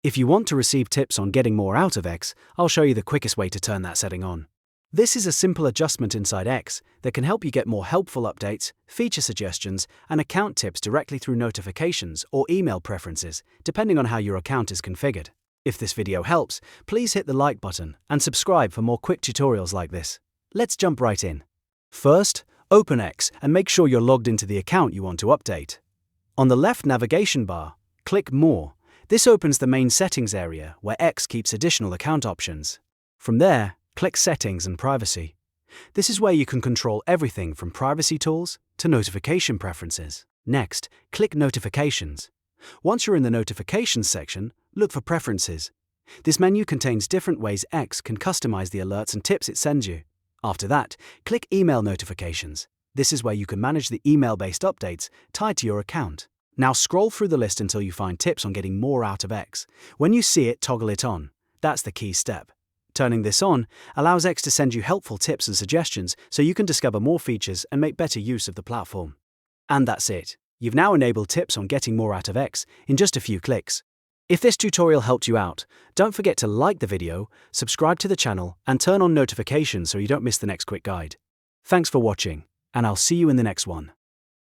If you want to receive tips on getting more out of X, I'll show you the quickest way to turn that setting on. This is a simple adjustment inside X that can help you get more helpful updates, feature suggestions, and account tips directly through notifications or email preferences, depending on how your account is configured. If this video helps, please hit the like button and subscribe for more quick tutorials like this. Let's jump right in. First, open X and make sure you're logged into the account you want to update. On the left navigation bar, click More. This opens the main settings area where X keeps additional account options. From there, click Settings and Privacy. This is where you can control everything from privacy tools to notification preferences. Next, click Notifications. Once you're in the Notifications section, look for Preferences. This menu contains different ways X can customize the alerts and tips it sends you. After that, click Email Notifications. This is where you can manage the email-based updates tied to your account. Now scroll through the list until you find tips on getting more out of X. When you see it, toggle it on. That's the key step. Turning this on allows X to send you helpful tips and suggestions so you can discover more features and make better use of the platform. And that's it. You've now enabled tips on getting more out of X in just a few clicks. If this tutorial helped you out, don't forget to like the video, subscribe to the channel, and turn on notifications so you don't miss the next quick guide. Thanks for watching, and I'll see you in the next one.